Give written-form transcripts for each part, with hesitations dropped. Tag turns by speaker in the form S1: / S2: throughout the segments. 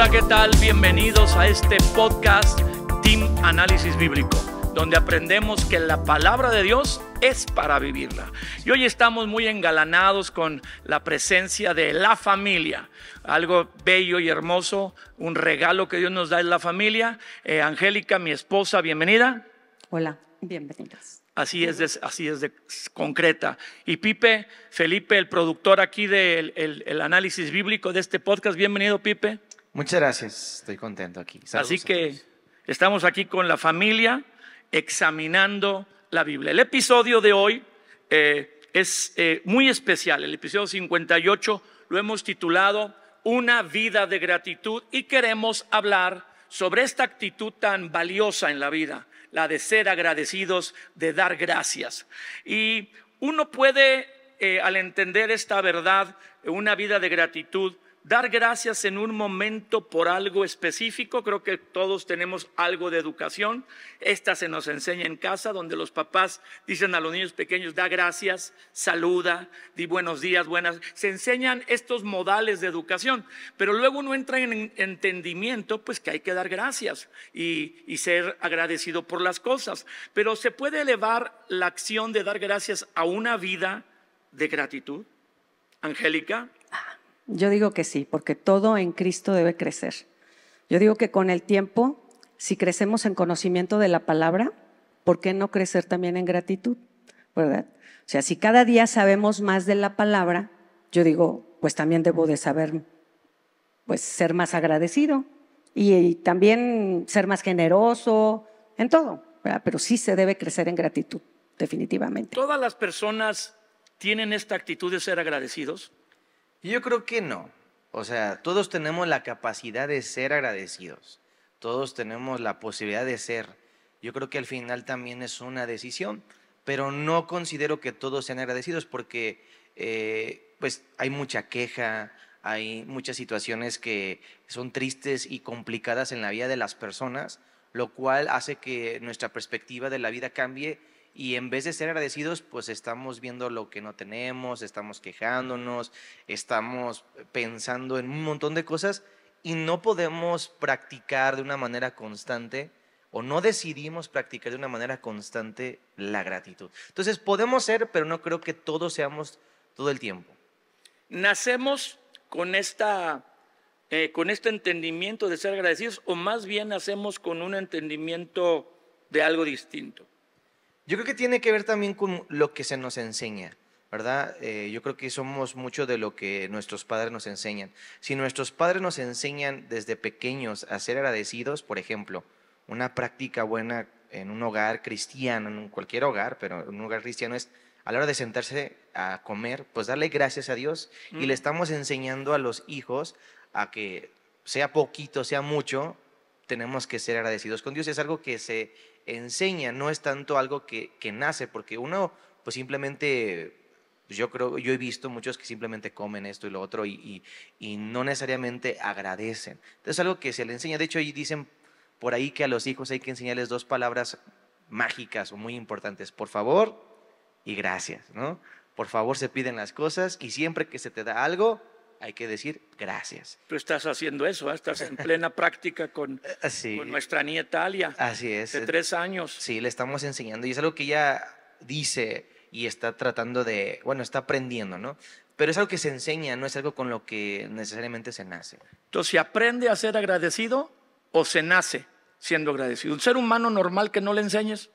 S1: Hola, ¿qué tal? Bienvenidos a este podcast Team Análisis Bíblico, donde aprendemos que la palabra de Dios es para vivirla. Y hoy estamos muy engalanados con la presencia de la familia, algo bello y hermoso, un regalo que Dios nos da en la familia. Angélica, mi esposa, bienvenida.
S2: Hola, bienvenidos.
S1: Así es de concreta. Y Pipe, Felipe, el productor aquí del el análisis bíblico de este podcast. Bienvenido, Pipe.
S3: Muchas gracias, estoy contento aquí. Saludos.
S1: Así que estamos aquí con la familia examinando la Biblia. El episodio de hoy es muy especial. El episodio 58 lo hemos titulado Una vida de gratitud, y queremos hablar sobre esta actitud tan valiosa en la vida, la de ser agradecidos, de dar gracias. Y uno puede, al entender esta verdad, una vida de gratitud, dar gracias en un momento por algo específico. Creo que todos tenemos algo de educación. Esta se nos enseña en casa, donde los papás dicen a los niños pequeños: da gracias, saluda, di buenos días, buenas. Se enseñan estos modales de educación, pero luego uno entra en entendimiento, pues que hay que dar gracias y ser agradecido por las cosas. Pero ¿se puede elevar la acción de dar gracias a una vida de gratitud? Angélica.
S2: Yo digo que sí, porque todo en Cristo debe crecer. Yo digo que con el tiempo, si crecemos en conocimiento de la palabra, ¿por qué no crecer también en gratitud? ¿Verdad? O sea, si cada día sabemos más de la palabra, yo digo, pues también debo de saber, pues ser más agradecido y también ser más generoso en todo, ¿verdad? Pero sí se debe crecer en gratitud, definitivamente.
S1: ¿Todas las personas tienen esta actitud de ser agradecidos?
S3: Yo creo que no. O sea, todos tenemos la capacidad de ser agradecidos. Todos tenemos la posibilidad de ser. Yo creo que al final también es una decisión, pero no considero que todos sean agradecidos porque pues hay mucha queja, hay muchas situaciones que son tristes y complicadas en la vida de las personas, lo cual hace que nuestra perspectiva de la vida cambie. Y en vez de ser agradecidos, pues estamos viendo lo que no tenemos, estamos quejándonos, estamos pensando en un montón de cosas y no podemos practicar de una manera constante, o no decidimos practicar de una manera constante la gratitud. Entonces podemos ser, pero no creo que todos seamos todo el tiempo.
S1: ¿Nacemos con este entendimiento de ser agradecidos, o más bien nacemos con un entendimiento de algo distinto?
S3: Yo creo que tiene que ver también con lo que se nos enseña, ¿verdad? Yo creo que somos mucho de lo que nuestros padres nos enseñan. Si nuestros padres nos enseñan desde pequeños a ser agradecidos, por ejemplo, una práctica buena en un hogar cristiano, en cualquier hogar, pero en un hogar cristiano, es a la hora de sentarse a comer, pues darle gracias a Dios. Y le estamos enseñando a los hijos a que sea poquito, sea mucho, tenemos que ser agradecidos con Dios. Es algo que se enseña, no es tanto algo que nace, porque uno pues simplemente, pues yo he visto muchos que simplemente comen esto y lo otro y no necesariamente agradecen. Entonces es algo que se le enseña. De hecho, ahí dicen por ahí que a los hijos hay que enseñarles dos palabras mágicas o muy importantes: por favor y gracias, ¿no? Por favor se piden las cosas, y siempre que se te da algo hay que decir gracias.
S1: Tú estás haciendo eso, ¿eh? Estás en plena práctica con nuestra nieta Alia.
S3: Así es.
S1: De 3 años.
S3: Sí, le estamos enseñando, y es algo que ella dice y está tratando de, bueno, está aprendiendo, ¿no? Pero es algo que se enseña, no es algo con lo que necesariamente se nace.
S1: Entonces, ¿se aprende a ser agradecido o se nace siendo agradecido? ¿Un ser humano normal que no le enseñes?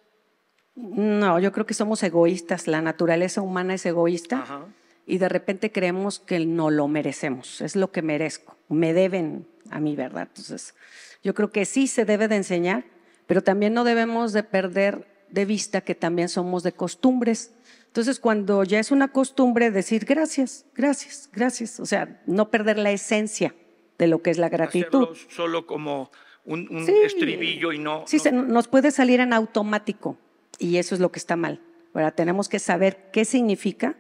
S2: No, yo creo que somos egoístas, la naturaleza humana es egoísta.
S1: Ajá.
S2: Y de repente creemos que no lo merecemos, es lo que merezco, me deben a mí, ¿verdad? Entonces, yo creo que sí se debe de enseñar, pero también no debemos de perder de vista que también somos de costumbres. Entonces, cuando ya es una costumbre decir gracias, gracias, gracias, o sea, no perder la esencia de lo que es la gratitud.
S1: Hacerlo solo como un
S2: sí,
S1: estribillo y no…
S2: Sí, nos puede salir en automático y eso es lo que está mal, ¿verdad? Tenemos que saber qué significa.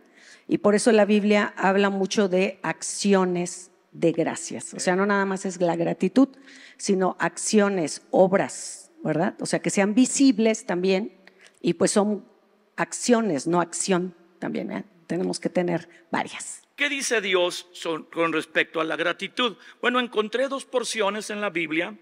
S2: Y por eso la Biblia habla mucho de acciones de gracias. O sea, no nada más es la gratitud, sino acciones, obras, ¿verdad? O sea, que sean visibles también, y pues son acciones, no acción también, ¿eh? tenemos que tener varias.
S1: ¿Qué dice Dios con respecto a la gratitud? Bueno, encontré dos porciones en la Biblia,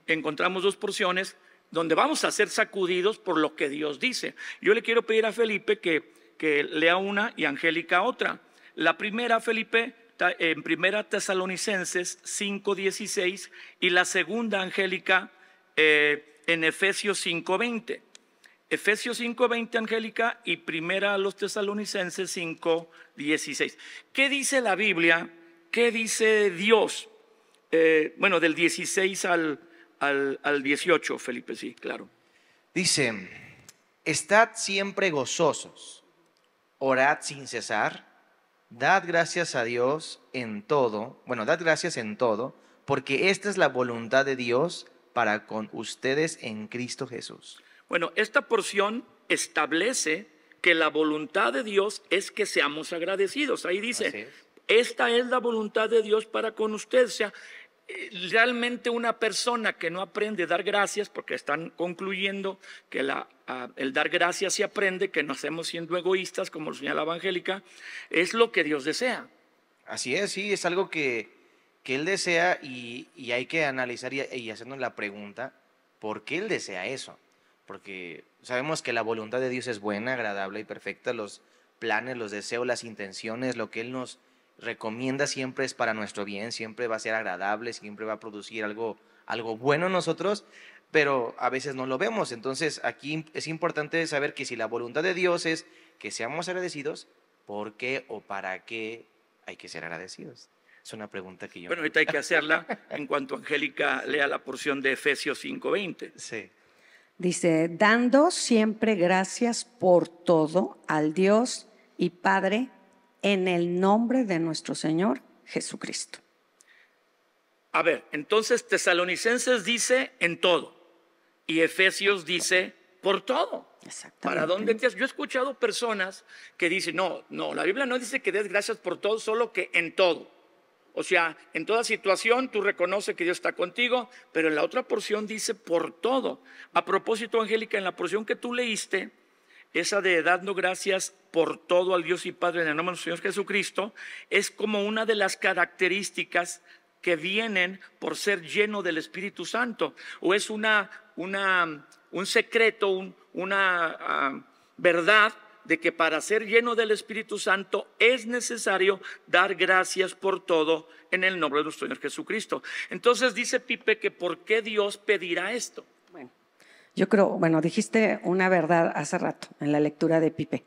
S1: encontramos dos porciones donde vamos a ser sacudidos por lo que Dios dice. Yo le quiero pedir a Felipe que lea una y Angélica otra. La primera, Felipe, en Primera Tesalonicenses 5:16 y la segunda, Angélica, en Efesios 5:20. Efesios 5:20, Angélica, y Primera a los Tesalonicenses 5:16. ¿Qué dice la Biblia? ¿Qué dice Dios? Bueno, del 16 al 18, Felipe, sí, claro.
S3: Dice, estad siempre gozosos, orad sin cesar, dad gracias a Dios en todo, dad gracias en todo, porque esta es la voluntad de Dios para con ustedes en Cristo Jesús.
S1: Bueno, esta porción establece que la voluntad de Dios es que seamos agradecidos. Ahí dice, esta es la voluntad de Dios para con ustedes. O sea, realmente una persona que no aprende a dar gracias, porque están concluyendo que el dar gracias se aprende, que no hacemos siendo egoístas, como lo señalaba Angélica, es lo que Dios desea.
S3: Así es, sí, es algo que Él desea y hay que analizar y hacernos la pregunta, ¿por qué Él desea eso? Porque sabemos que la voluntad de Dios es buena, agradable y perfecta. Los planes, los deseos, las intenciones, lo que Él nos recomienda siempre es para nuestro bien, siempre va a ser agradable, siempre va a producir algo bueno en nosotros, pero a veces no lo vemos. Entonces aquí es importante saber que si la voluntad de Dios es que seamos agradecidos, ¿por qué o para qué hay que ser agradecidos? Es una pregunta que yo...
S1: Bueno, ahorita hay que hacerla en cuanto Angélica lea la porción de Efesios 5:20.
S3: Sí.
S2: Dice, dando siempre gracias por todo al Dios y Padre en el nombre de nuestro Señor Jesucristo.
S1: A ver, entonces Tesalonicenses dice en todo y Efesios dice por todo.
S2: Exactamente.
S1: ¿Para dónde yo he escuchado personas que dicen, no, la Biblia no dice que des gracias por todo, solo que en todo. O sea, en toda situación tú reconoces que Dios está contigo, pero en la otra porción dice por todo. A propósito, Angélica, en la porción que tú leíste, esa de dando gracias por todo al Dios y Padre en el nombre de nuestro Señor Jesucristo, es como una de las características que vienen por ser lleno del Espíritu Santo. O es un secreto, una verdad de que para ser lleno del Espíritu Santo es necesario dar gracias por todo en el nombre de nuestro Señor Jesucristo. Entonces dice Pipe que ¿por qué Dios pedirá esto?
S2: Bueno, yo creo, dijiste una verdad hace rato en la lectura de Pipe,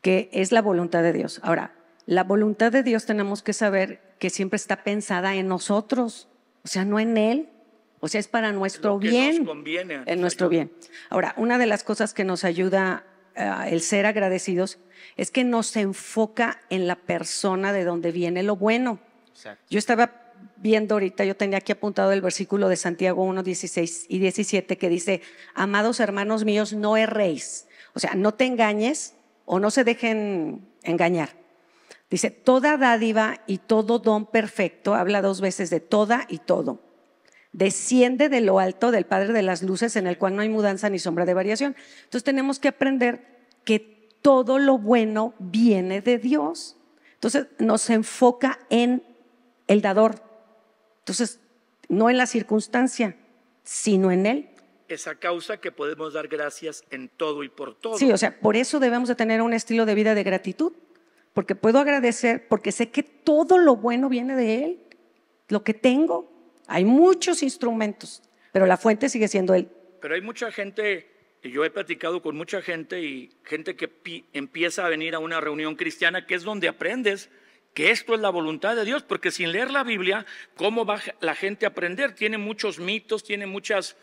S2: que es la voluntad de Dios. Ahora, la voluntad de Dios tenemos que saber que siempre está pensada en nosotros, o sea, no en Él. O sea, es para nuestro bien, en nuestro bien. Ahora, una de las cosas que nos ayuda el ser agradecidos es que nos enfoca en la persona de donde viene lo bueno.
S3: Exacto.
S2: Yo estaba viendo ahorita, yo tenía aquí apuntado el versículo de Santiago 1:16 y 17 que dice, amados hermanos míos, no erréis. O sea, no te engañes o no se dejen engañar. Dice, toda dádiva y todo don perfecto, habla dos veces de toda y todo, desciende de lo alto del Padre de las luces, en el cual no hay mudanza ni sombra de variación. Entonces tenemos que aprender que todo lo bueno viene de Dios. Entonces nos enfoca en el dador. Entonces, no en la circunstancia, sino en Él.
S1: Esa causa que podemos dar gracias en todo y por todo.
S2: Sí, o sea, por eso debemos de tener un estilo de vida de gratitud, porque puedo agradecer, porque sé que todo lo bueno viene de Él, lo que tengo. Hay muchos instrumentos, pero la fuente sigue siendo Él.
S1: Pero hay mucha gente, y yo he platicado con mucha gente y gente que empieza a venir a una reunión cristiana, que es donde aprendes que esto es la voluntad de Dios, porque sin leer la Biblia, ¿cómo va la gente a aprender? Tiene muchos mitos, tiene muchas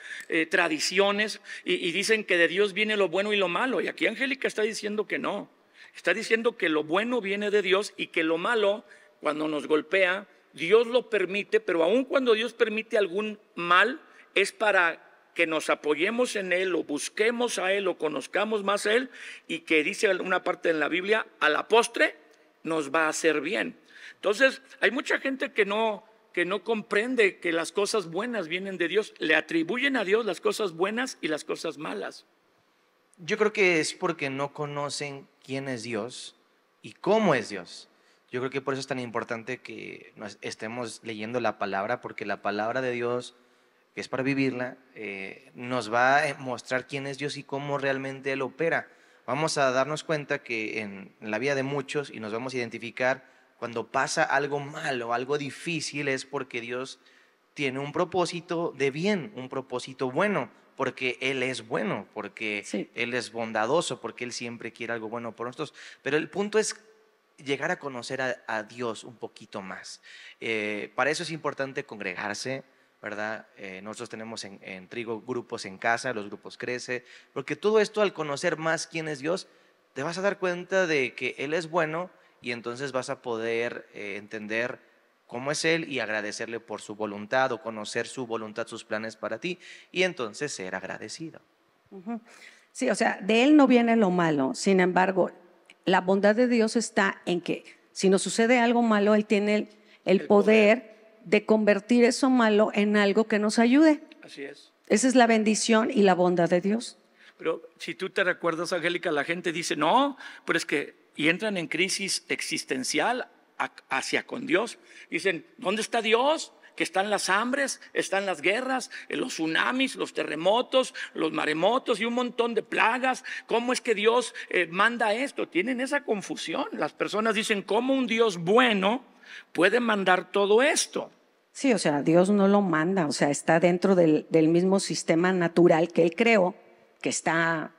S1: tradiciones y dicen que de Dios viene lo bueno y lo malo. Y aquí Angélica está diciendo que no. Está diciendo que lo bueno viene de Dios y que lo malo, cuando nos golpea, Dios lo permite, pero aun cuando Dios permite algún mal, es para que nos apoyemos en Él, o busquemos a Él, o conozcamos más a Él, y que dice una parte en la Biblia, a la postre nos va a hacer bien. Entonces, hay mucha gente que no comprende que las cosas buenas vienen de Dios, le atribuyen a Dios las cosas buenas y las cosas malas.
S3: Yo creo que es porque no conocen quién es Dios, y cómo es Dios. Yo creo que por eso es tan importante que estemos leyendo la palabra, porque la palabra de Dios, que es para vivirla, nos va a mostrar quién es Dios y cómo realmente Él opera. Vamos a darnos cuenta que en la vida de muchos, y nos vamos a identificar, cuando pasa algo malo, algo difícil, es porque Dios tiene un propósito de bien, un propósito bueno, porque Él es bueno, porque
S2: Sí.
S3: Él es bondadoso, porque Él siempre quiere algo bueno por nosotros. Pero el punto es llegar a conocer a Dios un poquito más. Para eso es importante congregarse, ¿verdad? Nosotros tenemos en Trigo grupos en casa, los grupos Crece, porque todo esto, al conocer más quién es Dios, te vas a dar cuenta de que Él es bueno, y entonces vas a poder entender cómo es Él y agradecerle por su voluntad, o conocer su voluntad, sus planes para ti, y entonces ser agradecido.
S2: Ujú. Sí, o sea, de Él no viene lo malo. Sin embargo, la bondad de Dios está en que si nos sucede algo malo, Él tiene el poder de convertir eso malo en algo que nos ayude.
S1: Así es.
S2: Esa es la bendición y la bondad de Dios.
S1: Pero si tú te recuerdas, Angélica, la gente dice, no, pero es que, y entran en crisis existencial hacia con Dios. Dicen, ¿dónde está Dios? Que están las hambres, están las guerras, los tsunamis, los terremotos, los maremotos y un montón de plagas. ¿Cómo es que Dios manda esto? Tienen esa confusión. Las personas dicen, ¿cómo un Dios bueno puede mandar todo esto?
S2: Sí, o sea, Dios no lo manda, o sea, está dentro del mismo sistema natural que Él creó, que está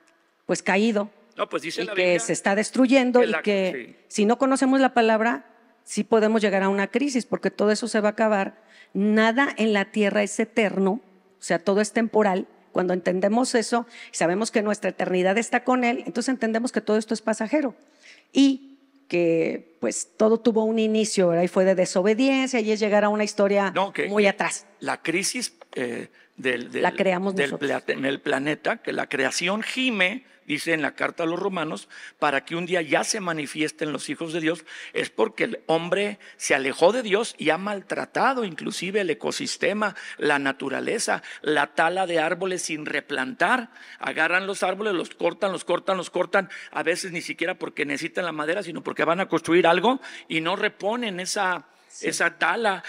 S2: pues caído
S1: No, pues dice
S2: y
S1: la
S2: que
S1: Biblia
S2: se está destruyendo,
S1: que
S2: y que
S1: sí.
S2: si no conocemos la palabra, sí podemos llegar a una crisis, porque todo eso se va a acabar. Nada en la tierra es eterno, o sea, todo es temporal. Cuando entendemos eso y sabemos que nuestra eternidad está con Él, entonces entendemos que todo esto es pasajero y que pues todo tuvo un inicio, ¿verdad? Y fue de desobediencia, y es llegar a una historia
S1: No,
S2: muy atrás.
S1: la crisis
S2: La creamos nosotros.
S1: en el planeta, que la creación gime, dice en la carta a los romanos, para que un día ya se manifiesten los hijos de Dios, es porque el hombre se alejó de Dios y ha maltratado inclusive el ecosistema, la naturaleza, la tala de árboles sin replantar. Agarran los árboles, los cortan, los cortan, los cortan, a veces ni siquiera porque necesitan la madera, sino porque van a construir algo, y no reponen esa tala,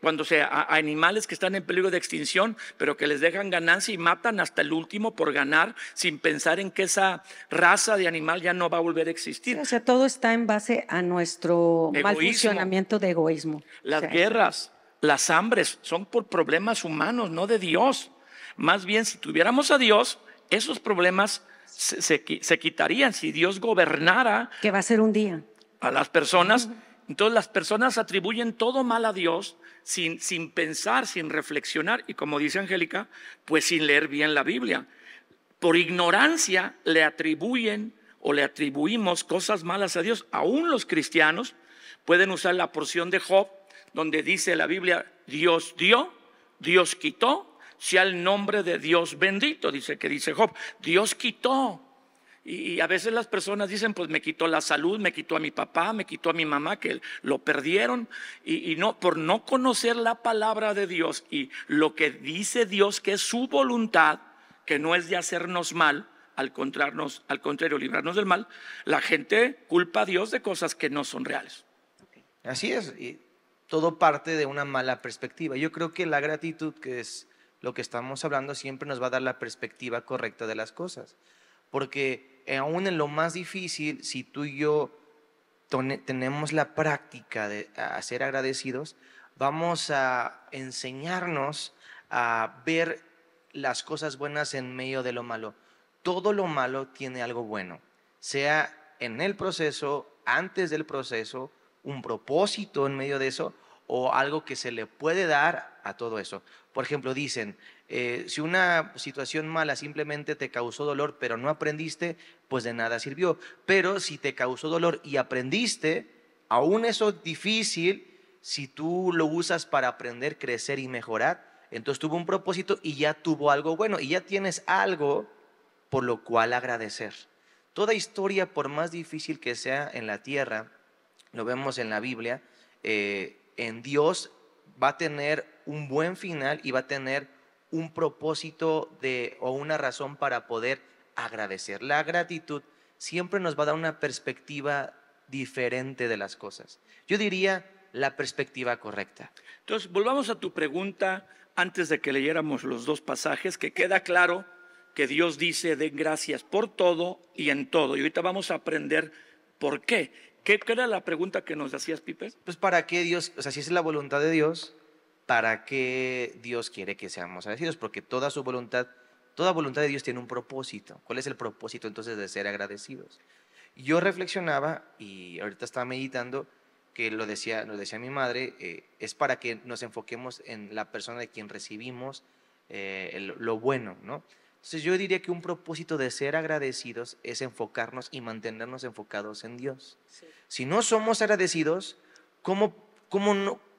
S1: cuando a animales que están en peligro de extinción, pero que les dejan ganancia y matan hasta el último por ganar, sin pensar en que esa raza de animal ya no va a volver a existir.
S2: Sí, o sea, todo está en base a nuestro mal
S1: Egoísmo.
S2: funcionamiento de egoísmo.
S1: Las
S2: O sea,
S1: guerras, las hambres son por problemas humanos, no de Dios. Más bien, si tuviéramos a Dios, esos problemas se quitarían. Si Dios gobernara
S2: que va a ser un día.
S1: a las personas, entonces las personas atribuyen todo mal a Dios sin pensar, sin reflexionar, y como dice Angélica, pues sin leer bien la Biblia. Por ignorancia le atribuyen o le atribuimos cosas malas a Dios. Aún los cristianos pueden usar la porción de Job, donde dice la Biblia, Dios dio, Dios quitó, sea el nombre de Dios bendito, dice Job, Dios quitó. Y a veces las personas dicen, pues me quitó la salud, me quitó a mi papá, me quitó a mi mamá, que lo perdieron. Y no, por no conocer la palabra de Dios y lo que dice Dios, que es su voluntad, que no es de hacernos mal, al contrario, librarnos del mal, la gente culpa a Dios de cosas que no son reales.
S3: Así es, y todo parte de una mala perspectiva. Yo creo que la gratitud, que es lo que estamos hablando, siempre nos va a dar la perspectiva correcta de las cosas. Porque aún en lo más difícil, si tú y yo tenemos la práctica de ser agradecidos, vamos a enseñarnos a ver las cosas buenas en medio de lo malo. Todo lo malo tiene algo bueno, sea en el proceso, antes del proceso, un propósito en medio de eso, o algo que se le puede dar a todo eso. Por ejemplo, dicen, si una situación mala simplemente te causó dolor, pero no aprendiste, pues de nada sirvió. Pero si te causó dolor y aprendiste, aún eso difícil, si tú lo usas para aprender, crecer y mejorar, entonces tuvo un propósito y ya tuvo algo bueno, y ya tienes algo por lo cual agradecer. Toda historia, por más difícil que sea en la tierra, lo vemos en la Biblia, en Dios va a tener un buen final y va a tener un propósito o una razón para poder agradecer. La gratitud siempre nos va a dar una perspectiva diferente de las cosas. Yo diría la perspectiva correcta.
S1: Entonces, volvamos a tu pregunta antes de que leyéramos los dos pasajes, que queda claro que Dios dice: den gracias por todo y en todo. Y ahorita vamos a aprender por qué. ¿Qué era la pregunta que nos hacías, Pipe?
S3: Pues para qué Dios, o sea, si es la voluntad de Dios, ¿para qué Dios quiere que seamos agradecidos? Porque toda voluntad de Dios tiene un propósito. ¿Cuál es el propósito entonces de ser agradecidos? Yo reflexionaba y ahorita estaba meditando que lo decía mi madre, es para que nos enfoquemos en la persona de quien recibimos lo bueno, ¿no? Entonces yo diría que un propósito de ser agradecidos es enfocarnos y mantenernos enfocados en Dios. Sí. Si no somos agradecidos, ¿cómo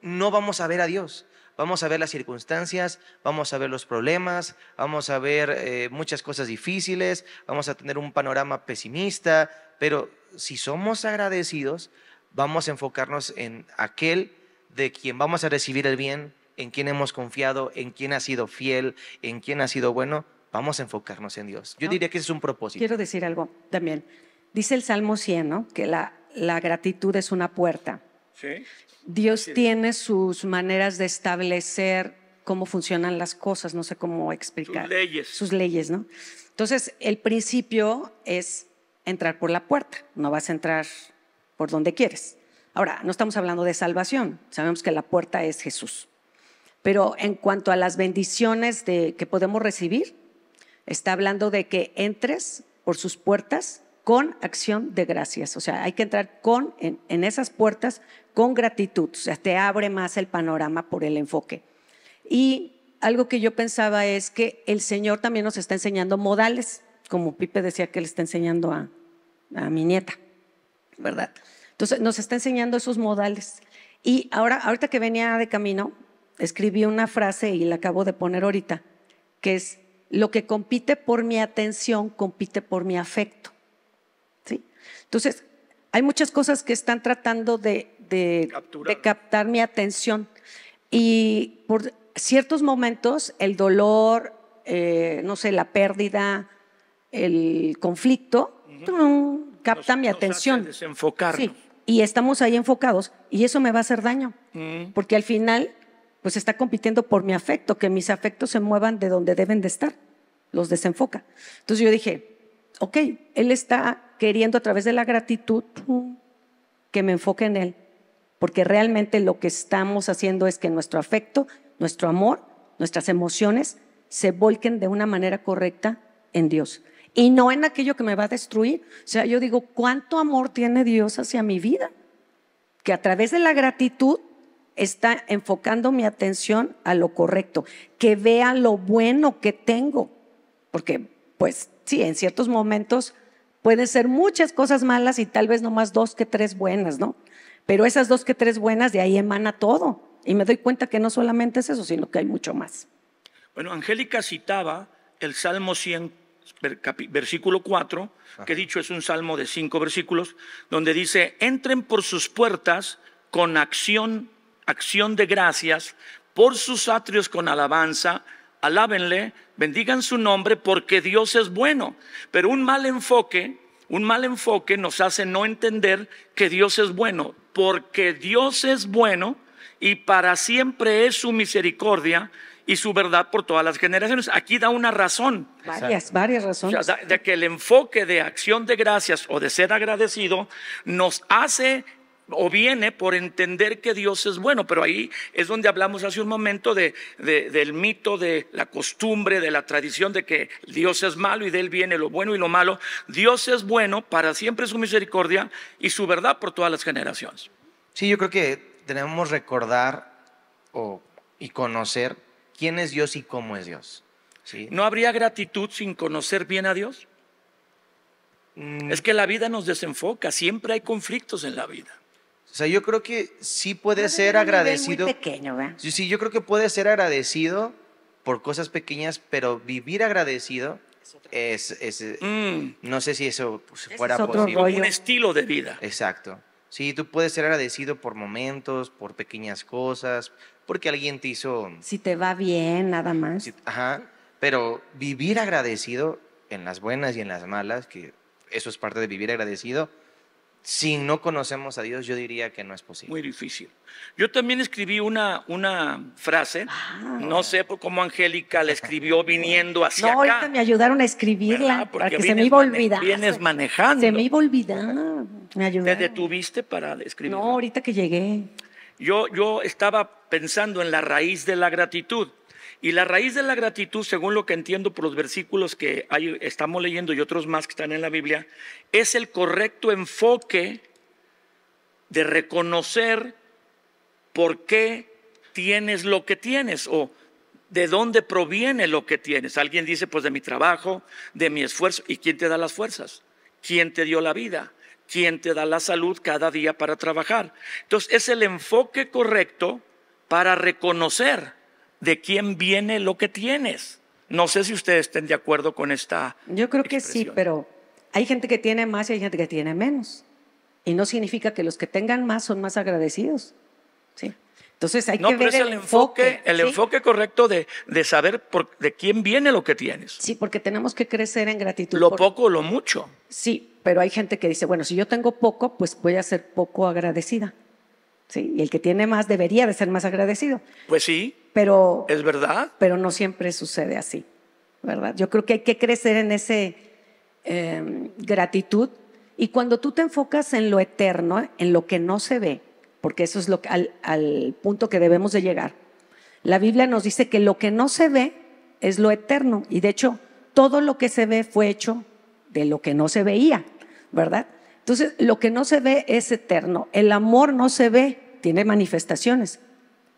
S3: no vamos a ver a Dios? Vamos a ver las circunstancias, vamos a ver los problemas, vamos a ver muchas cosas difíciles, vamos a tener un panorama pesimista, pero si somos agradecidos, vamos a enfocarnos en aquel de quien vamos a recibir el bien, en quien hemos confiado, en quien ha sido fiel, en quien ha sido bueno. Vamos a enfocarnos en Dios. Yo diría que ese es un propósito.
S2: Quiero decir algo también. Dice el Salmo 100, ¿no?, que la gratitud es una puerta.
S1: Sí.
S2: Dios tiene sus maneras de establecer cómo funcionan las cosas, no sé cómo explicar. Sus leyes, ¿no? Entonces, el principio es entrar por la puerta, no vas a entrar por donde quieres. Ahora, no estamos hablando de salvación, sabemos que la puerta es Jesús. Pero en cuanto a las bendiciones que podemos recibir, está hablando de que entres por sus puertas con acción de gracias. O sea, hay que entrar en esas puertas con gratitud. O sea, te abre más el panorama por el enfoque. Y algo que yo pensaba es que el Señor también nos está enseñando modales, como Pipe decía que le está enseñando a mi nieta, ¿verdad? Entonces, nos está enseñando esos modales. Y ahorita que venía de camino, escribí una frase y la acabo de poner ahorita, que es: lo que compite por mi atención, compite por mi afecto. ¿Sí? Entonces, hay muchas cosas que están tratando de captar mi atención. Y por ciertos momentos, el dolor, no sé, la pérdida, el conflicto, capta mi atención.
S1: Nos hace desenfocarnos.
S2: Sí, y estamos ahí enfocados y eso me va a hacer daño. Porque al final pues está compitiendo por mi afecto, que mis afectos se muevan de donde deben de estar, los desenfoca. Entonces yo dije, ok, Él está queriendo a través de la gratitud que me enfoque en Él, porque realmente lo que estamos haciendo es que nuestro afecto, nuestro amor, nuestras emociones se volquen de una manera correcta en Dios y no en aquello que me va a destruir. O sea, yo digo, ¿cuánto amor tiene Dios hacia mi vida? Que a través de la gratitud está enfocando mi atención a lo correcto, que vea lo bueno que tengo, porque pues sí, en ciertos momentos pueden ser muchas cosas malas y tal vez nomás 2 que 3 buenas, ¿no? Pero esas 2 que 3 buenas, de ahí emana todo y me doy cuenta que no solamente es eso, sino que hay mucho más.
S1: Bueno, Angélica citaba el Salmo 100, versículo 4, que dicho es un salmo de 5 versículos, donde dice: entren por sus puertas con acción de gracias, por sus atrios con alabanza, alábenle, bendigan su nombre, porque Dios es bueno. Pero un mal enfoque nos hace no entender que Dios es bueno, porque Dios es bueno y para siempre es su misericordia y su verdad por todas las generaciones. Aquí da una razón.
S2: Varias razones.
S1: O sea, de que el enfoque de acción de gracias o de ser agradecido nos hace o viene por entender que Dios es bueno. Pero ahí es donde hablamos hace un momento del mito, de la costumbre, de la tradición de que Dios es malo y de Él viene lo bueno y lo malo. Dios es bueno, para siempre su misericordia y su verdad por todas las generaciones.
S3: Sí, yo creo que debemos recordar y conocer quién es Dios y cómo es Dios. ¿Sí?
S1: ¿No habría gratitud sin conocer bien a Dios? Es que la vida nos desenfoca, siempre hay conflictos en la vida.
S3: O sea, yo creo que sí puede ser agradecido.
S2: Muy pequeño, ¿verdad?
S3: Sí, yo creo que puede ser agradecido por cosas pequeñas, pero vivir agradecido no sé si eso fuera posible.
S1: Como un estilo de vida.
S3: Exacto. Sí, tú puedes ser agradecido por momentos, por pequeñas cosas, porque alguien te hizo.
S2: Si te va bien, nada más.
S3: Sí, pero vivir agradecido en las buenas y en las malas, que eso es parte de vivir agradecido, si no conocemos a Dios, yo diría que no es posible.
S1: Muy difícil. Yo también escribí una frase, no sé por cómo Angélica la escribió viniendo hacia
S2: No, ahorita
S1: acá.
S2: me ayudaron a escribirla
S1: ¿Verdad? Porque
S2: para que se me
S1: vienes
S2: iba a olvidar.
S1: vienes manejando.
S2: Se me iba a olvidar. Me
S1: ¿Te
S2: ayudaron.
S1: detuviste para escribir?
S2: No, ahorita que llegué.
S1: Yo estaba pensando en la raíz de la gratitud. Y la raíz de la gratitud, según lo que entiendo por los versículos que estamos leyendo y otros más que están en la Biblia, es el correcto enfoque de reconocer por qué tienes lo que tienes o de dónde proviene lo que tienes. Alguien dice, pues de mi trabajo, de mi esfuerzo. ¿Y quién te da las fuerzas? ¿Quién te dio la vida? ¿Quién te da la salud cada día para trabajar? Entonces, es el enfoque correcto para reconocer de quién viene lo que tienes. No sé si ustedes estén de acuerdo con esta
S2: Yo creo que sí,
S1: expresión.
S2: pero hay gente que tiene más y hay gente que tiene menos. Y no significa que los que tengan más son más agradecidos. ¿Sí? Entonces hay
S1: No,
S2: que
S1: pero
S2: ver
S1: es el enfoque,
S2: ¿sí?
S1: enfoque correcto de saber de quién viene lo que tienes.
S2: Sí, porque tenemos que crecer en gratitud.
S1: Lo poco o lo mucho.
S2: Sí, pero hay gente que dice, bueno, si yo tengo poco, pues voy a ser poco agradecida. ¿Sí? Y el que tiene más debería de ser más agradecido.
S1: Pues sí,
S2: Pero,
S1: es verdad.
S2: pero no siempre sucede así, ¿verdad? Yo creo que hay que crecer en ese gratitud. Y cuando tú te enfocas en lo eterno, en lo que no se ve, porque eso es al punto que debemos de llegar. La Biblia nos dice que lo que no se ve es lo eterno. Y de hecho, todo lo que se ve fue hecho de lo que no se veía, ¿verdad? Entonces, lo que no se ve es eterno. El amor no se ve, tiene manifestaciones,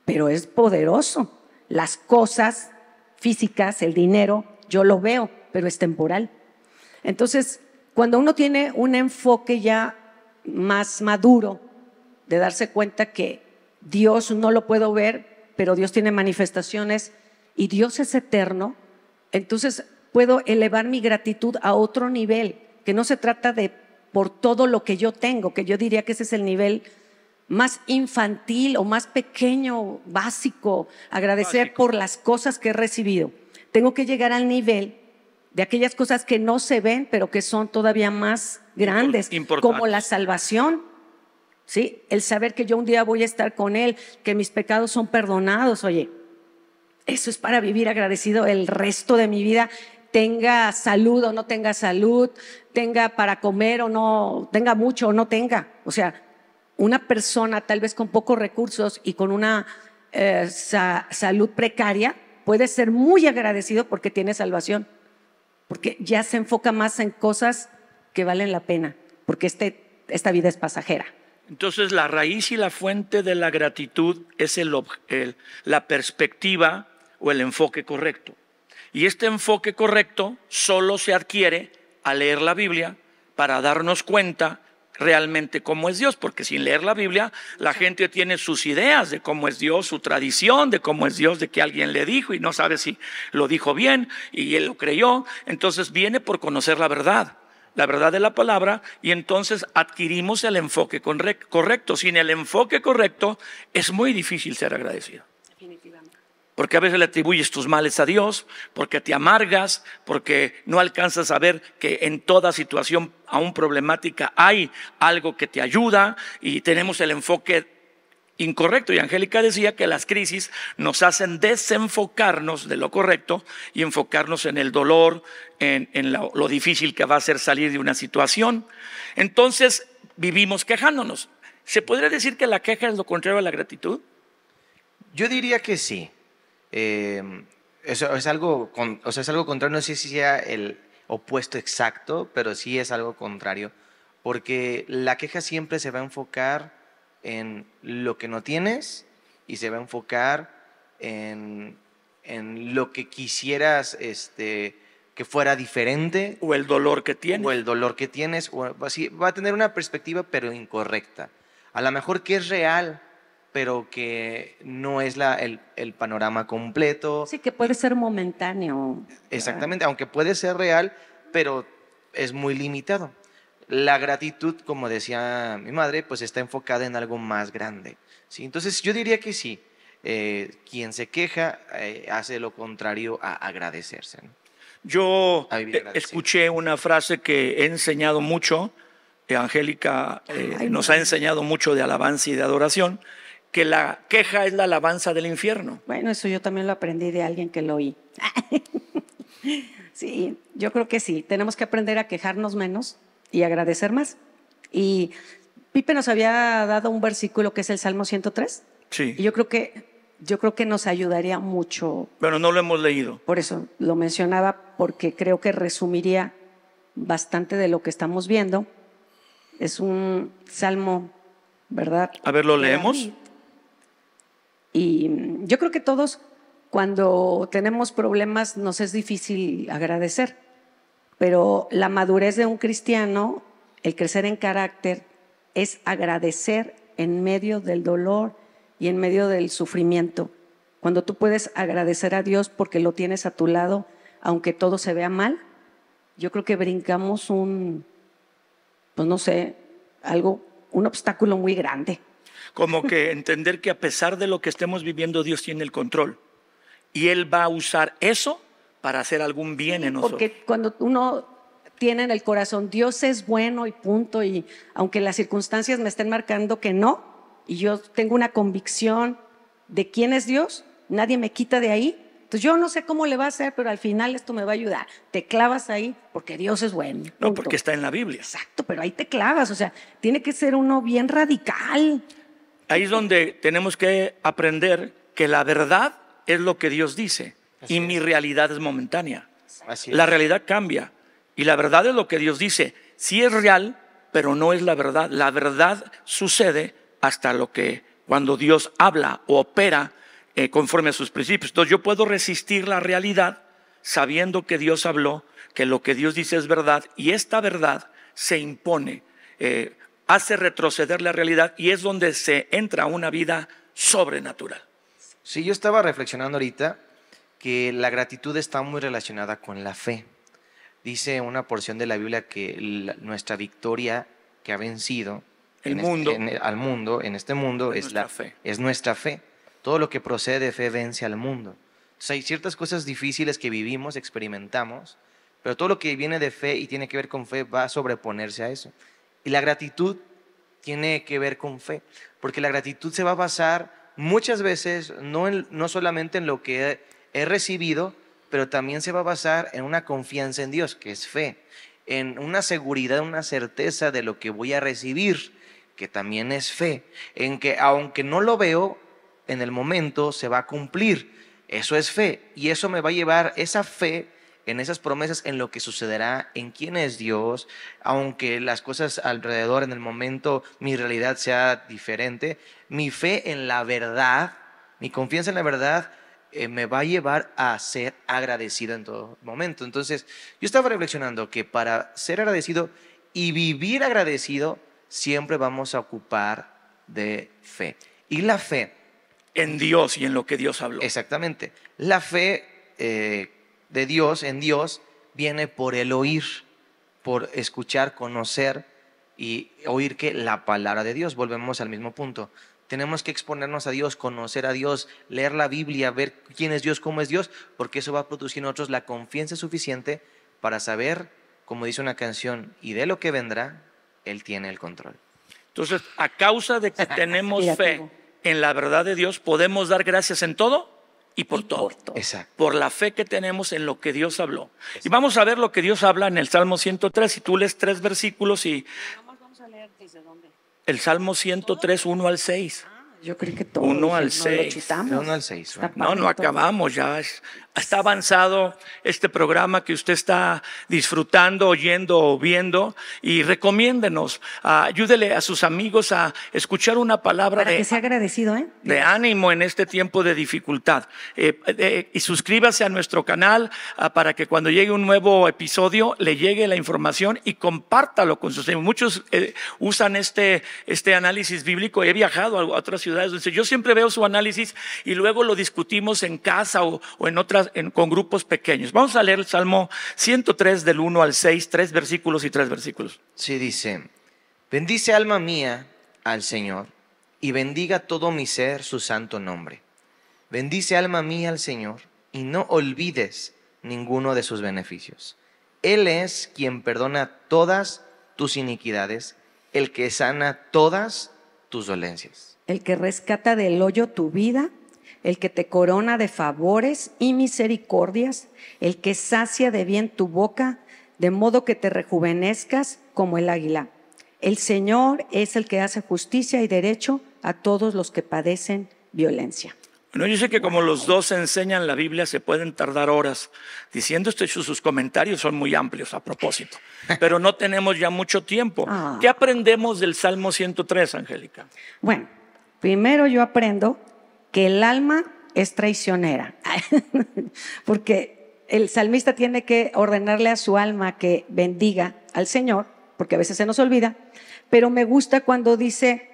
S2: pero es poderoso. Las cosas físicas, el dinero, yo lo veo, pero es temporal. Entonces, cuando uno tiene un enfoque ya más maduro de darse cuenta que Dios no lo puedo ver, pero Dios tiene manifestaciones y Dios es eterno, entonces puedo elevar mi gratitud a otro nivel, que no se trata de por todo lo que yo tengo, que yo diría que ese es el nivel más infantil o más pequeño, básico, agradecer por las cosas que he recibido. Tengo que llegar al nivel de aquellas cosas que no se ven, pero que son todavía más grandes, como la salvación, ¿sí? El saber que yo un día voy a estar con Él, que mis pecados son perdonados. Oye, eso es para vivir agradecido el resto de mi vida, tenga salud o no tenga salud, tenga para comer o no, tenga mucho o no tenga. O sea, una persona tal vez con pocos recursos y con una salud precaria puede ser muy agradecido porque tiene salvación, porque ya se enfoca más en cosas que valen la pena, porque esta vida es pasajera.
S1: Entonces, la raíz y la fuente de la gratitud es la perspectiva o el enfoque correcto. Y este enfoque correcto solo se adquiere al leer la Biblia para darnos cuenta realmente cómo es Dios, porque sin leer la Biblia la gente tiene sus ideas de cómo es Dios, su tradición de cómo es Dios, de que alguien le dijo y no sabe si lo dijo bien y él lo creyó. Entonces viene por conocer la verdad de la palabra, y entonces adquirimos el enfoque correcto. Sin el enfoque correcto es muy difícil ser agradecido.
S2: Definitivamente.
S1: Porque a veces le atribuyes tus males a Dios, porque te amargas, porque no alcanzas a ver que en toda situación, aún problemática, hay algo que te ayuda, y tenemos el enfoque incorrecto. Y Angélica decía que las crisis nos hacen desenfocarnos de lo correcto y enfocarnos en el dolor, en lo difícil que va a ser salir de una situación. Entonces vivimos quejándonos. ¿Se podría decir que la queja es lo contrario a la gratitud?
S3: Yo diría que sí. Eso es algo contrario. No sé si sea el opuesto exacto, pero sí es algo contrario, porque la queja siempre se va a enfocar en lo que no tienes y se va a enfocar en lo que quisieras que fuera diferente,
S1: o el dolor que tienes,
S3: o así, va a tener una perspectiva pero incorrecta. A lo mejor que es real, pero que no es el panorama completo.
S2: Sí, que puede ser momentáneo.
S3: Exactamente, aunque puede ser real, pero es muy limitado. La gratitud, como decía mi madre, pues está enfocada en algo más grande, ¿sí? Entonces yo diría que sí, quien se queja hace lo contrario a agradecerse, ¿no?
S1: Yo escuché una frase que he enseñado mucho Angélica
S2: Ay,
S1: nos
S2: no.
S1: ha enseñado mucho de alabanza y de adoración, que la queja es la alabanza del infierno.
S2: Bueno, eso yo también lo aprendí de alguien que lo oí. Sí, yo creo que sí. Tenemos que aprender a quejarnos menos y agradecer más. Y Pipe nos había dado un versículo que es el Salmo 103.
S1: Sí,
S2: Y yo creo que nos ayudaría mucho.
S1: pero no lo hemos leído.
S2: Por eso lo mencionaba, porque creo que resumiría bastante de lo que estamos viendo. Es un salmo, ¿verdad?
S1: A ver, ¿lo
S2: de
S1: leemos?
S2: David. Y yo creo que todos, cuando tenemos problemas, nos es difícil agradecer. Pero la madurez de un cristiano, el crecer en carácter, es agradecer en medio del dolor y en medio del sufrimiento. Cuando tú puedes agradecer a Dios porque lo tienes a tu lado, aunque todo se vea mal, yo creo que brincamos pues no sé, un obstáculo muy grande.
S1: Como que entender que a pesar de lo que estemos viviendo, Dios tiene el control. Y Él va a usar eso para hacer algún bien en nosotros.
S2: Porque cuando uno tiene en el corazón, Dios es bueno y punto, y aunque las circunstancias me estén marcando que no, y yo tengo una convicción de quién es Dios, nadie me quita de ahí. Entonces yo no sé cómo le va a hacer, pero al final esto me va a ayudar. Te clavas ahí porque Dios es bueno.
S1: No,
S2: punto.
S1: porque está en la Biblia.
S2: Exacto, pero ahí te clavas, o sea, tiene que ser uno bien radical.
S1: Ahí es donde tenemos que aprender que la verdad es lo que Dios dice y mi realidad es momentánea.
S3: Así es.
S1: La realidad cambia y la verdad es lo que Dios dice. Sí es real, pero no es la verdad. La verdad sucede hasta cuando Dios habla o opera conforme a sus principios. Entonces yo puedo resistir la realidad sabiendo que Dios habló, que lo que Dios dice es verdad, y esta verdad se impone, hace retroceder la realidad, y es donde se entra a una vida sobrenatural.
S3: Sí, yo estaba reflexionando ahorita que la gratitud está muy relacionada con la fe. Dice una porción de la Biblia que nuestra victoria que ha vencido
S1: El mundo.
S3: al mundo, en este mundo,
S1: Es nuestra fe.
S3: es nuestra fe. Todo lo que procede de fe vence al mundo. Entonces hay ciertas cosas difíciles que vivimos, experimentamos, pero todo lo que viene de fe y tiene que ver con fe va a sobreponerse a eso. Y la gratitud tiene que ver con fe, porque la gratitud se va a basar muchas veces no solamente en lo que he recibido, pero también se va a basar en una confianza en Dios, que es fe, en una seguridad, una certeza de lo que voy a recibir, que también es fe, en que aunque no lo veo, en el momento se va a cumplir. Eso es fe, y eso me va a llevar esa fe en esas promesas, en lo que sucederá, en quién es Dios, aunque las cosas alrededor en el momento, mi realidad sea diferente, mi fe en la verdad, mi confianza en la verdad me va a llevar a ser agradecido en todo momento. Entonces, yo estaba reflexionando que para ser agradecido y vivir agradecido, siempre vamos a ocupar de fe. Y la fe,
S1: En Dios y en lo que Dios habló.
S3: exactamente, la fe de Dios, en Dios, viene por el oír, por escuchar, conocer y oír que la palabra de Dios. Volvemos al mismo punto. Tenemos que exponernos a Dios, conocer a Dios, leer la Biblia, ver quién es Dios, cómo es Dios, porque eso va a producir en nosotros la confianza suficiente para saber, como dice una canción, y de lo que vendrá, Él tiene el control.
S1: Entonces, a causa de que tenemos fe
S2: Creativo.
S1: en la verdad de Dios, podemos dar gracias en todo y por todo.
S3: Exacto.
S1: Por la fe que tenemos en lo que Dios habló. Y vamos a ver lo que Dios habla en el Salmo 103. Si tú lees 3 versículos y
S2: Vamos a leer desde dónde.
S1: el Salmo 103, 1 al 6.
S2: Yo creí que todo.
S1: 1 al
S2: nos lo
S1: 6.
S2: chutamos.
S3: De 1 al 6.
S2: Está
S1: No,
S2: padre
S1: no
S2: todo.
S1: acabamos ya. Está avanzado este programa que usted está disfrutando, oyendo o viendo. Y recomiéndenos, ayúdele a sus amigos a escuchar una palabra
S2: Para que sea agradecido, ¿eh?
S1: de ánimo en este tiempo de dificultad. Y suscríbase a nuestro canal para que cuando llegue un nuevo episodio le llegue la información y compártalo con sus amigos. Muchos usan este análisis bíblico. He viajado a otras ciudades donde yo siempre veo su análisis y luego lo discutimos en casa o en otras, con grupos pequeños. Vamos a leer el Salmo 103 del 1 al 6, 3 versículos y 3 versículos.
S3: Sí, dice: bendice alma mía al Señor, y bendiga todo mi ser su santo nombre. Bendice alma mía al Señor, y no olvides ninguno de sus beneficios. Él es quien perdona todas tus iniquidades, el que sana todas tus dolencias.
S2: El que rescata del hoyo tu vida, el que te corona de favores y misericordias, el que sacia de bien tu boca, de modo que te rejuvenezcas como el águila. El Señor es el que hace justicia y derecho a todos los que padecen violencia.
S1: Bueno, yo sé que como los dos enseñan la Biblia, se pueden tardar horas diciendo esto y sus comentarios son muy amplios a propósito, pero no tenemos ya mucho tiempo. ¿Qué aprendemos del Salmo 103, Angélica?
S2: Bueno, primero yo aprendo que el alma es traicionera, porque el salmista tiene que ordenarle a su alma que bendiga al Señor, porque a veces se nos olvida, pero me gusta cuando dice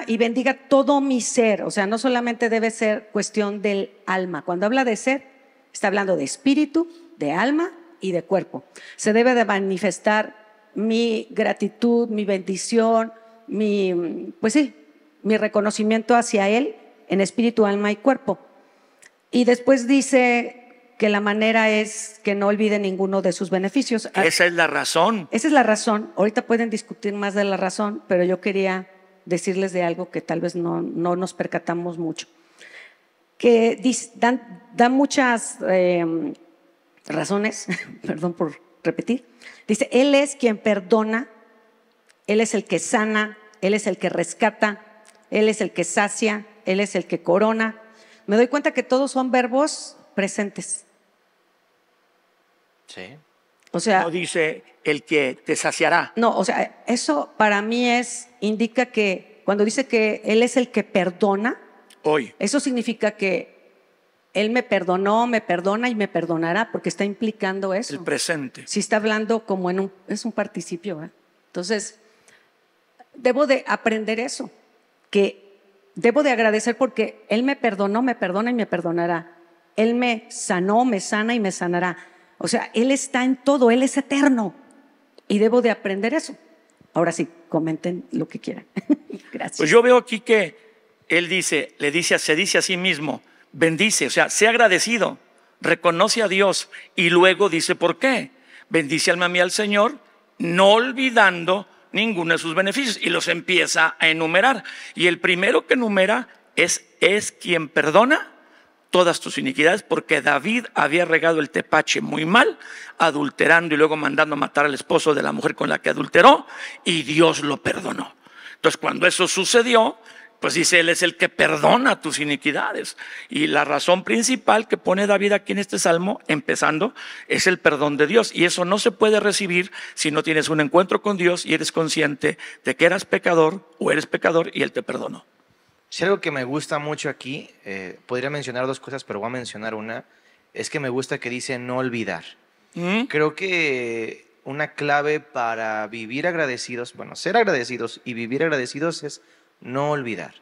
S2: y bendiga todo mi ser. O sea, no solamente debe ser cuestión del alma. Cuando habla de ser, está hablando de espíritu, de alma y de cuerpo. Se debe de manifestar mi gratitud, mi bendición, mi reconocimiento hacia Él en espíritu, alma y cuerpo. Y después dice que la manera es que no olvide ninguno de sus beneficios.
S1: Esa es la razón. Esa
S2: es la razón. Ahorita pueden discutir más de la razón, pero yo quería decirles de algo que tal vez no nos percatamos mucho. Que dan muchas razones, perdón por repetir. Dice, Él es quien perdona, Él es el que sana, Él es el que rescata, Él es el que sacia, Él es el que corona. Me doy cuenta que todos son verbos presentes.
S3: Sí.
S2: O sea,
S1: no dice el que te saciará.
S2: No, o sea, eso para mí indica que cuando dice que Él es el que perdona,
S1: hoy,
S2: eso significa que Él me perdonó, me perdona y me perdonará, porque está implicando eso.
S1: El presente.
S2: Sí está hablando como es un participio, ¿eh? Entonces, debo de aprender eso, que debo de agradecer porque Él me perdonó, me perdona y me perdonará. Él me sanó, me sana y me sanará. O sea, Él está en todo, Él es eterno y debo de aprender eso. Ahora sí, comenten lo que quieran. Gracias.
S1: Pues yo veo aquí que Él se dice a sí mismo, bendice, o sea, sé agradecido, reconoce a Dios y luego dice ¿por qué? Bendice alma mía al Señor, no olvidando ninguno de sus beneficios, y los empieza a enumerar. Y el primero que enumera es quien perdona todas tus iniquidades, porque David había regado el tepache muy mal, adulterando y luego mandando a matar al esposo de la mujer con la que adulteró, y Dios lo perdonó. Entonces, cuando eso sucedió, pues dice, Él es el que perdona tus iniquidades. Y la razón principal que pone David aquí en este salmo, empezando, es el perdón de Dios. Y eso no se puede recibir si no tienes un encuentro con Dios y eres consciente de que eras pecador o eres pecador y Él te perdonó.
S3: Si algo que me gusta mucho aquí, podría mencionar dos cosas, pero voy a mencionar una, es que me gusta que dice no olvidar. Creo que una clave para vivir agradecidos, bueno, ser agradecidos y vivir agradecidos es no olvidar.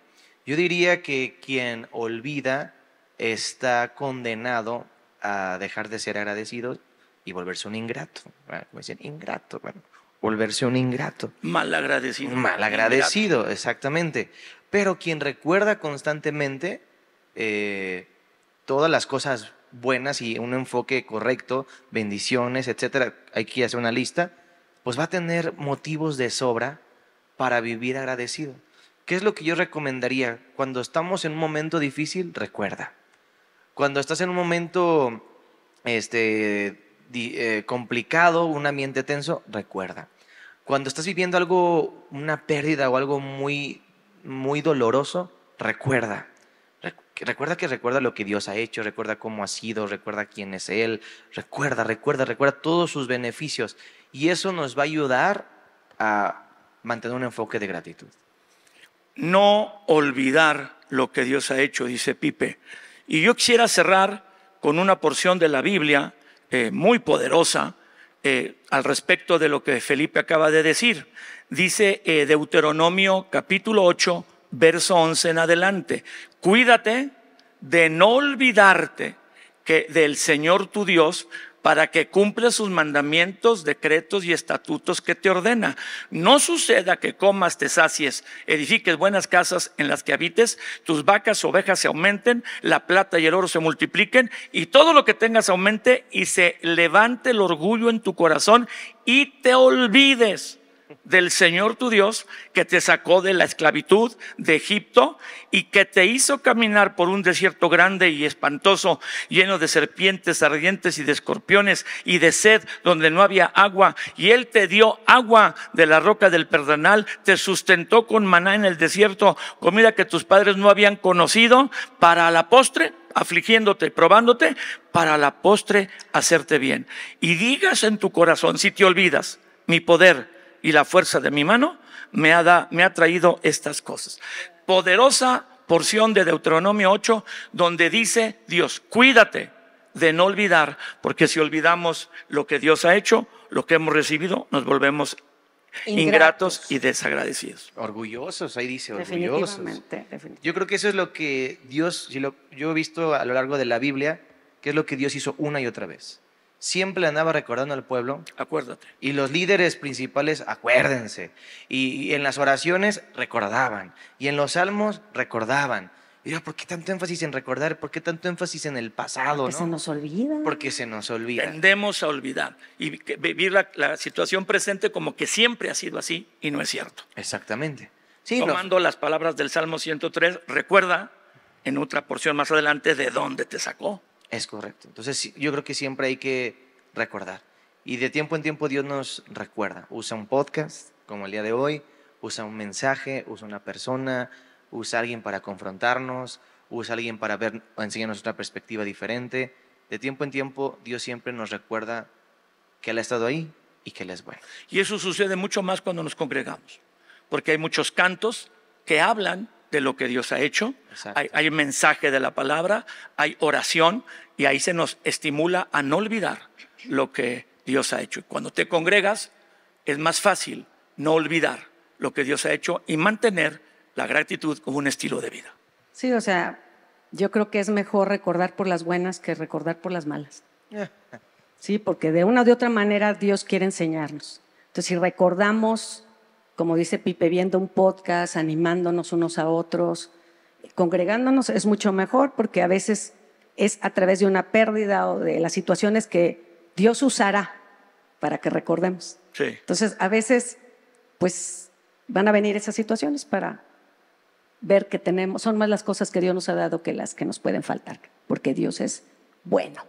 S3: Yo diría que quien olvida está condenado a dejar de ser agradecido y volverse un ingrato. Como dicen, ingrato, bueno, volverse un ingrato.
S1: Malagradecido.
S3: Malagradecido, ingrato. Exactamente. Pero quien recuerda constantemente todas las cosas buenas y un enfoque correcto, bendiciones, etcétera, hay que hacer una lista, pues va a tener motivos de sobra para vivir agradecido. ¿Qué es lo que yo recomendaría? Cuando estamos en un momento difícil, recuerda. Cuando estás en un momento complicado, un ambiente tenso, recuerda. Cuando estás viviendo algo, una pérdida o algo muy, muy doloroso, recuerda. Recuerda lo que Dios ha hecho, recuerda cómo ha sido, recuerda quién es Él, recuerda todos sus beneficios. Y eso nos va a ayudar a mantener un enfoque de gratitud.
S1: No olvidar lo que Dios ha hecho, dice Pipe. Y yo quisiera cerrar con una porción de la Biblia muy poderosa al respecto de lo que Felipe acaba de decir. Dice Deuteronomio capítulo 8, verso 11 en adelante. Cuídate de no olvidarte del Señor tu Dios, para que cumpla sus mandamientos, decretos y estatutos que te ordena. No suceda que comas, te sacies, edifiques buenas casas en las que habites, tus vacas, ovejas se aumenten, la plata y el oro se multipliquen, y todo lo que tengas aumente, y se levante el orgullo en tu corazón, y te olvides del Señor tu Dios, que te sacó de la esclavitud de Egipto y que te hizo caminar por un desierto grande y espantoso, lleno de serpientes ardientes y de escorpiones y de sed, donde no había agua. Y Él te dio agua de la roca del Pedernal, te sustentó con maná en el desierto, comida que tus padres no habían conocido, para la postre, afligiéndote, probándote, para la postre hacerte bien. Y digas en tu corazón, si te olvidas, mi poder y la fuerza de mi mano me ha traído estas cosas. Poderosa porción de Deuteronomio 8, donde dice Dios, cuídate de no olvidar, porque si olvidamos lo que Dios ha hecho, lo que hemos recibido, nos volvemos ingratos y desagradecidos.
S3: Orgullosos, ahí dice orgullosos.
S2: Definitivamente.
S3: Yo creo que eso es lo que Dios, yo he visto a lo largo de la Biblia, que es lo que Dios hizo una y otra vez. Siempre andaba recordando al pueblo.
S1: Acuérdate.
S3: Y los líderes principales, acuérdense. Y en las oraciones recordaban. Y en los salmos recordaban. Y yo, ¿por qué tanto énfasis en recordar? ¿Por qué tanto énfasis en el pasado?
S2: Porque se nos olvida.
S3: Porque se nos olvida.
S1: Tendemos a olvidar y vivir la situación presente como que siempre ha sido así, y no es cierto.
S3: Exactamente. Sí,
S1: Tomando las palabras del Salmo 103, recuerda en otra porción más adelante de dónde te sacó.
S3: Es correcto. Entonces yo creo que siempre hay que recordar. Y de tiempo en tiempo Dios nos recuerda. Usa un podcast como el día de hoy, usa un mensaje, usa una persona, usa a alguien para confrontarnos, usa a alguien para ver o enseñarnos otra perspectiva diferente. De tiempo en tiempo Dios siempre nos recuerda que Él ha estado ahí y que Él es bueno.
S1: Y eso sucede mucho más cuando nos congregamos, porque hay muchos cantos que hablan de lo que Dios ha hecho, hay mensaje de la palabra, hay oración, y ahí se nos estimula a no olvidar lo que Dios ha hecho. Y cuando te congregas es más fácil no olvidar lo que Dios ha hecho y mantener la gratitud como un estilo de vida.
S2: Sí, o sea, yo creo que es mejor recordar por las buenas que recordar por las malas. Sí, porque de una o de otra manera Dios quiere enseñarnos. Entonces, si recordamos, como dice Pipe, viendo un podcast, animándonos unos a otros, congregándonos, es mucho mejor, porque a veces es a través de una pérdida o de las situaciones que Dios usará para que recordemos.
S1: Sí.
S2: Entonces, a veces, pues, van a venir esas situaciones para ver que tenemos, son más las cosas que Dios nos ha dado que las que nos pueden faltar, porque Dios es bueno.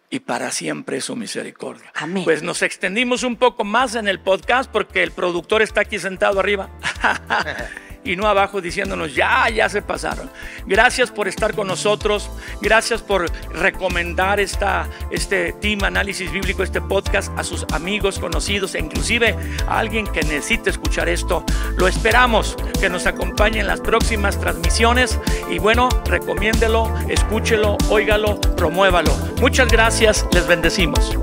S1: Y para siempre es su misericordia.
S2: Amén.
S1: Pues nos extendimos un poco más en el podcast porque el productor está aquí sentado arriba y no abajo diciéndonos ya se pasaron. Gracias por estar con nosotros, gracias por recomendar este Team Análisis Bíblico, este podcast a sus amigos, conocidos e inclusive a alguien que necesite escuchar esto. Lo esperamos que nos acompañe en las próximas transmisiones y bueno, recomiéndelo, escúchelo, óigalo, promuévalo. Muchas gracias, les bendecimos.